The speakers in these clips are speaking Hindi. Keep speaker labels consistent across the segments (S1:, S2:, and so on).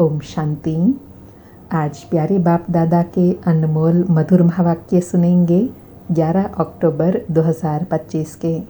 S1: ओम शांति। आज प्यारे बाप दादा के अनमोल मधुर महावाक्य सुनेंगे 11 अक्टूबर 2025 के।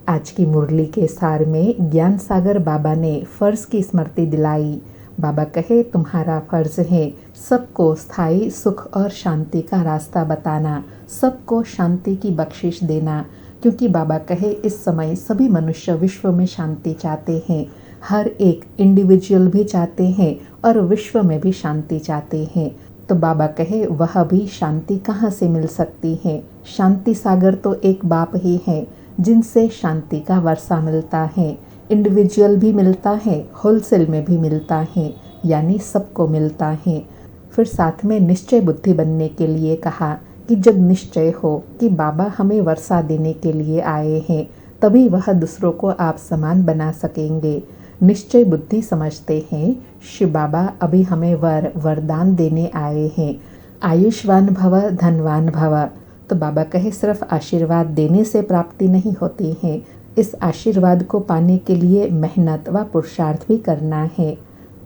S1: आज की मुरली के सार में ज्ञान सागर बाबा ने फ़र्ज़ की स्मृति दिलाई। बाबा कहे, तुम्हारा फ़र्ज़ है सबको स्थायी सुख और शांति का रास्ता बताना, सबको शांति की बख्शिश देना। क्योंकि बाबा कहे, इस समय सभी मनुष्य विश्व में शांति चाहते हैं, हर एक इंडिविजुअल भी चाहते हैं और विश्व में भी शांति चाहते हैं। तो बाबा कहे, वह भी शांति कहाँ से मिल सकती है? शांति सागर तो एक बाप ही है जिनसे शांति का वर्षा मिलता है। इंडिविजुअल भी मिलता है, होलसेल में भी मिलता है, यानी सबको मिलता है। फिर साथ में निश्चय बुद्धि बनने के लिए कहा कि जब निश्चय हो कि बाबा हमें वर्षा देने के लिए आए हैं, तभी वह दूसरों को आप समान बना सकेंगे। निश्चय बुद्धि समझते हैं शिव बाबा अभी हमें वरदान देने आए हैं, आयुष्वान भव, धनवान भव। तो बाबा कहे, सिर्फ आशीर्वाद देने से प्राप्ति नहीं होती है, इस आशीर्वाद को पाने के लिए मेहनत व पुरुषार्थ भी करना है।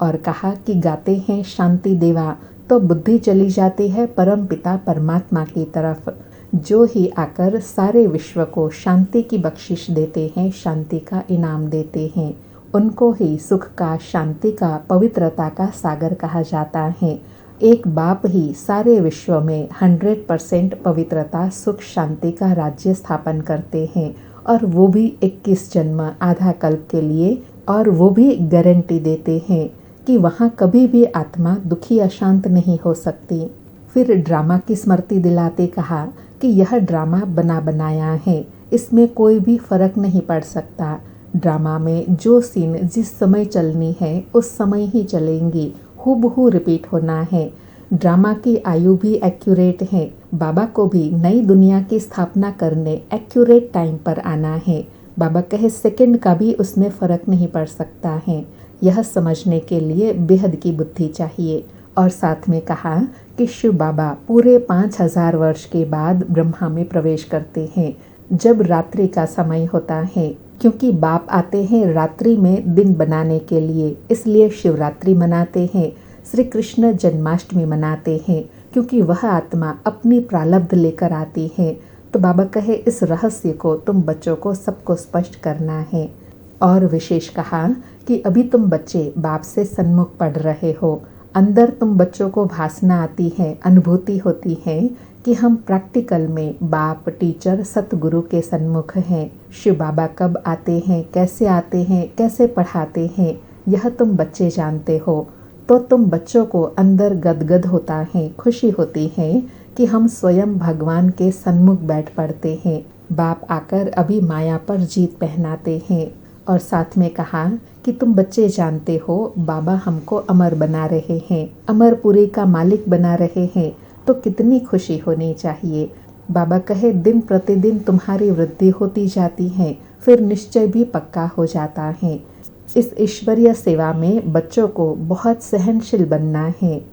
S1: और कहा कि गाते हैं शांति देवा, तो बुद्धि चली जाती है परम पिता परमात्मा की तरफ, जो ही आकर सारे विश्व को शांति की बख्शिश देते हैं, शांति का इनाम देते हैं। उनको ही सुख का, शांति का, पवित्रता का सागर कहा जाता है। एक बाप ही सारे विश्व में 100% पवित्रता, सुख, शांति का राज्य स्थापन करते हैं, और वो भी 21 जन्म, आधा कल्प के लिए। और वो भी गारंटी देते हैं कि वहाँ कभी भी आत्मा दुखी अशांत नहीं हो सकती। फिर ड्रामा की स्मृति दिलाते कहा कि यह ड्रामा बना बनाया है, इसमें कोई भी फर्क नहीं पड़ सकता। ड्रामा में जो सीन जिस समय चलनी है उस समय ही चलेंगी, हूबहू रिपीट होना है। ड्रामा की आयु भी एक्यूरेट है। बाबा को भी नई दुनिया की स्थापना करने एक्यूरेट टाइम पर आना है। बाबा कहे, सेकंड का भी उसमें फ़र्क नहीं पड़ सकता है। यह समझने के लिए बेहद की बुद्धि चाहिए। और साथ में कहा कि शिव बाबा पूरे 5000 वर्ष के बाद ब्रह्मा में प्रवेश करते हैं, जब रात्रि का समय होता है। क्योंकि बाप आते हैं रात्रि में दिन बनाने के लिए, इसलिए शिवरात्रि मनाते हैं। श्री कृष्ण जन्माष्टमी मनाते हैं, क्योंकि वह आत्मा अपनी प्रारब्ध लेकर आती है। तो बाबा कहे, इस रहस्य को तुम बच्चों को सबको स्पष्ट करना है। और विशेष कहा कि अभी तुम बच्चे बाप से सन्मुख पढ़ रहे हो, अंदर तुम बच्चों को भासना आती है, अनुभूति होती है कि हम प्रैक्टिकल में बाप, टीचर, सतगुरु के सन्मुख हैं। शिव बाबा कब आते हैं, कैसे पढ़ाते हैं, यह तुम बच्चे जानते हो। तो तुम बच्चों को अंदर गदगद होता है, खुशी होती है कि हम स्वयं भगवान के सन्मुख बैठ पड़ते हैं। बाप आकर अभी माया पर जीत पहनाते हैं। और साथ में कहा कि तुम बच्चे जानते हो बाबा हमको अमर बना रहे हैं, अमरपुरी का मालिक बना रहे हैं, तो कितनी खुशी होनी चाहिए। बाबा कहे, दिन प्रतिदिन तुम्हारी वृद्धि होती जाती है, फिर निश्चय भी पक्का हो जाता है। इस ईश्वरीय सेवा में बच्चों को बहुत सहनशील बनना है।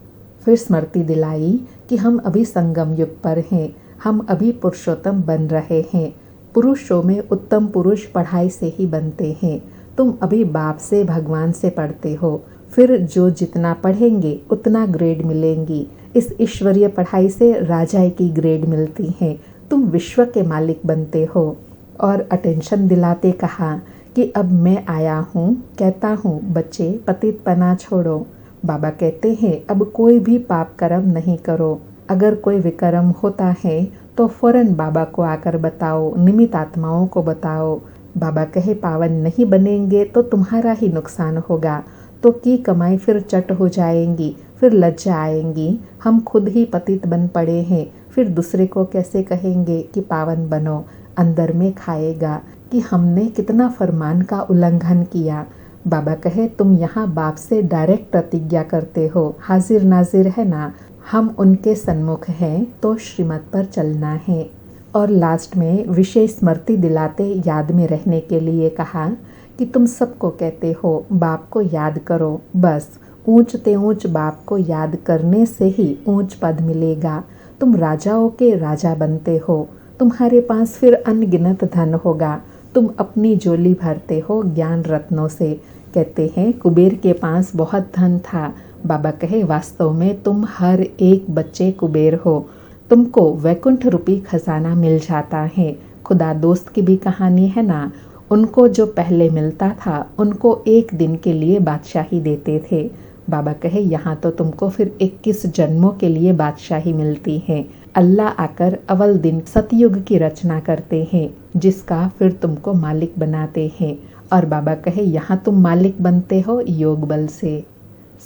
S1: फिर स्मृति दिलाई कि हम अभी संगम युग पर हैं, हम अभी पुरुषोत्तम बन रहे हैं। पुरुषों में उत्तम पुरुष पढ़ाई से ही बनते हैं। तुम अभी बाप से, भगवान से पढ़ते हो, फिर जो जितना पढ़ेंगे उतना ग्रेड मिलेंगी। इस ईश्वरीय पढ़ाई से राजा की ग्रेड मिलती है, तुम विश्व के मालिक बनते हो। और अटेंशन दिलाते कहा कि अब मैं आया हूँ, कहता हूँ बच्चे पतितपना छोड़ो। बाबा कहते हैं, अब कोई भी पाप कर्म नहीं करो। अगर कोई विकर्म होता है तो फौरन बाबा को आकर बताओ, निमित्त आत्माओं को बताओ। बाबा कहे, पावन नहीं बनेंगे तो तुम्हारा ही नुकसान होगा, तो की कमाई फिर चट हो जाएंगी, फिर लज्जा आएंगी। हम खुद ही पतित बन पड़े हैं, फिर दूसरे को कैसे कहेंगे कि पावन बनो। अंदर में खाएगा कि हमने कितना फरमान का उल्लंघन किया। बाबा कहे, तुम यहाँ बाप से डायरेक्ट प्रतिज्ञा करते हो, हाजिर नाजिर है ना, हम उनके सन्मुख हैं, तो श्रीमत पर चलना है। और लास्ट में विशेष स्मृति दिलाते याद में रहने के लिए कहा कि तुम सबको कहते हो बाप को याद करो, बस ऊंचते ऊंच बाप को याद करने से ही ऊंच पद मिलेगा। तुम राजाओं के राजा बनते हो, तुम्हारे पास फिर अनगिनत धन होगा। तुम अपनी झोली भरते हो ज्ञान रत्नों से। कहते हैं कुबेर के पास बहुत धन था, बाबा कहे वास्तव में तुम हर एक बच्चे कुबेर हो, तुमको वैकुंठ रूपी खजाना मिल जाता है। खुदा दोस्त की भी कहानी है ना, उनको जो पहले मिलता था उनको एक दिन के लिए बादशाही देते थे। बाबा कहे यहाँ तो तुमको फिर 21 जन्मों के लिए बादशाही मिलती है। अल्लाह आकर अव्वल दिन सतयुग की रचना करते हैं जिसका फिर तुमको मालिक बनाते हैं, और बाबा कहे यहाँ तुम मालिक बनते हो योग बल से।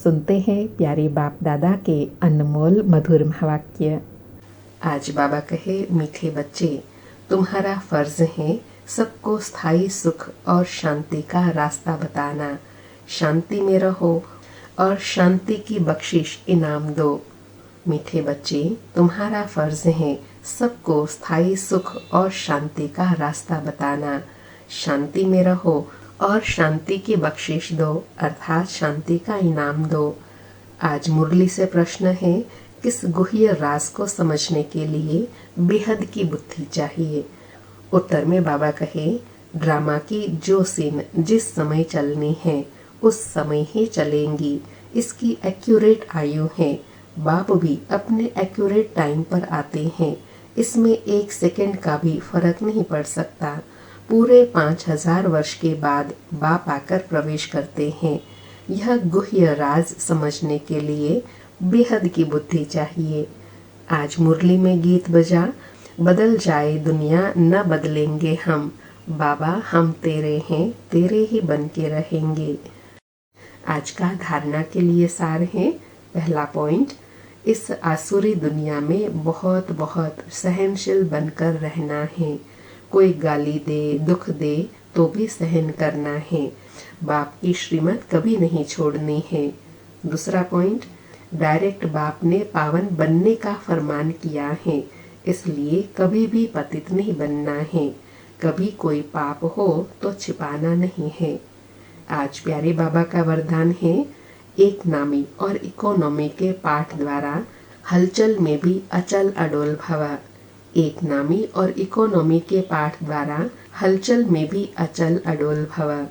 S1: सुनते हैं प्यारे बाप दादा के अनमोल मधुर महावाक्य। आज बाबा कहे मीठे बच्चे, तुम्हारा फर्ज है सबको स्थायी सुख और शांति का रास्ता बताना। शांति में रहो और शांति की बख्शिश इनाम दो। मीठे बच्चे, तुम्हारा फर्ज है सबको स्थायी सुख और शांति का रास्ता बताना। शांति में रहो और शांति की बख्शिश दो, अर्थात शांति का इनाम दो। आज मुरली से प्रश्न है, किस गुह्य राज को समझने के लिए बेहद की बुद्धि चाहिए? उत्तर में बाबा कहे, ड्रामा की जो सीन जिस समय चलनी है उस समय ही चलेंगी, इसकी एक्यूरेट आयु है। बाप भी अपने एक्यूरेट टाइम पर आते हैं, इसमें 1 सेकंड का भी फर्क नहीं पड़ सकता। पूरे 5000 वर्ष के बाद बाप आकर प्रवेश करते हैं। यह गुह्य राज समझने के लिए बेहद की बुद्धि चाहिए। आज मुरली में गीत बजा, बदल जाए दुनिया न बदलेंगे हम, बाबा हम तेरे हैं तेरे ही बन के रहेंगे। आज का धारणा के लिए सार है। पहला पॉइंट, इस आसुरी दुनिया में बहुत बहुत सहनशील बनकर रहना है। कोई गाली दे, दुख दे तो भी सहन करना है। बाप की श्रीमत कभी नहीं छोड़नी है। दूसरा पॉइंट, डायरेक्ट बाप ने पावन बनने का फरमान किया है, इसलिए कभी भी पतित नहीं बनना है। कभी कोई पाप हो तो छिपाना नहीं है। आज प्यारे बाबा का वरदान है, एक नामी और इकोनॉमी के पाठ द्वारा हलचल में भी अचल अडोल भव। एक नामी और इकोनॉमी के पाठ द्वारा हलचल में भी अचल अडोल भव।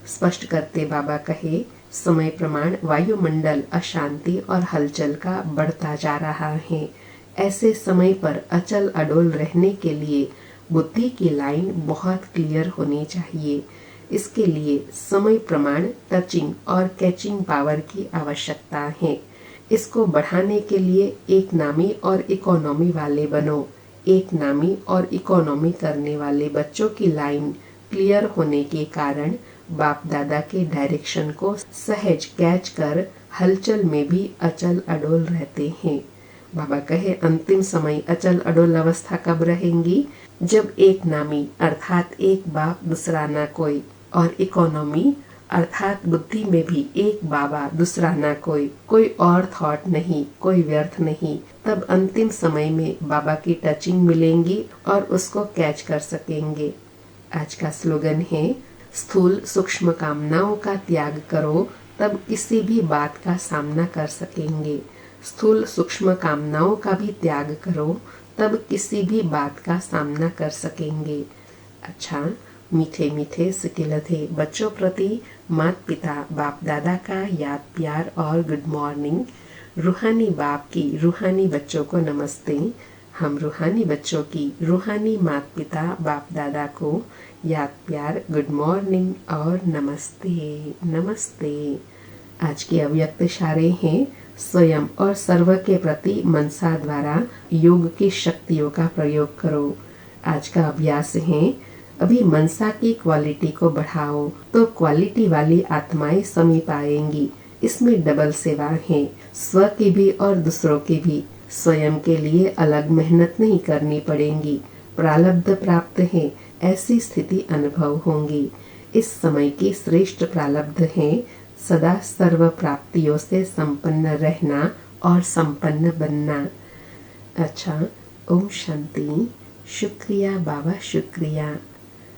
S1: स्पष्ट करते बाबा कहे, समय प्रमाण वायुमंडल अशांति और हलचल का बढ़ता जा रहा है। ऐसे समय पर अचल अडोल रहने के लिए बुद्धि की लाइन बहुत क्लियर होनी चाहिए। इसके लिए समय प्रमाण टचिंग और कैचिंग पावर की आवश्यकता है। इसको बढ़ाने के लिए एक नामी और इकोनॉमी वाले बनो। एक नामी और इकोनॉमी करने वाले बच्चों की लाइन क्लियर होने के कारण बाप दादा के डायरेक्शन को सहज कैच कर हलचल में भी अचल अडोल रहते हैं। बाबा कहे, अंतिम समय अचल अडोल अवस्था कब रहेंगी? जब एक नामी अर्थात एक बाप दूसरा ना कोई, और इकोनॉमी अर्थात बुद्धि में भी एक बाबा दूसरा ना कोई और थॉट नहीं, कोई व्यर्थ नहीं, तब अंतिम समय में बाबा की टचिंग मिलेंगी और उसको कैच कर सकेंगे। आज का स्लोगन है, स्थूल सूक्ष्म कामनाओं का त्याग करो तब किसी भी बात का सामना कर सकेंगे। स्थूल सूक्ष्म कामनाओं का भी त्याग करो तब किसी भी बात का सामना कर सकेंगे। अच्छा, मीठे मीठे सिकिलथे बच्चों प्रति माता पिता बाप दादा का याद प्यार और गुड मॉर्निंग। रूहानी बाप की रूहानी बच्चों को नमस्ते। हम रूहानी बच्चों की रूहानी माता पिता बाप दादा को याद प्यार गुड मॉर्निंग और नमस्ते नमस्ते। आज के अव्यक्त इशारे हैं, स्वयं और सर्व के प्रति मनसा द्वारा योग की शक्तियों का प्रयोग करो। आज का अभ्यास है, अभी मनसा की क्वालिटी को बढ़ाओ तो क्वालिटी वाली आत्माएं समीप आएंगी। इसमें डबल सेवा है, स्व की भी और दूसरों की भी। स्वयं के लिए अलग मेहनत नहीं करनी पड़ेगी, प्रारब्ध प्राप्त है, ऐसी स्थिति अनुभव होंगी। इस समय की श्रेष्ठ प्रारब्ध है सदा सर्व प्राप्तियों से संपन्न रहना और संपन्न बनना। अच्छा, ओम शांति। शुक्रिया बाबा, शुक्रिया।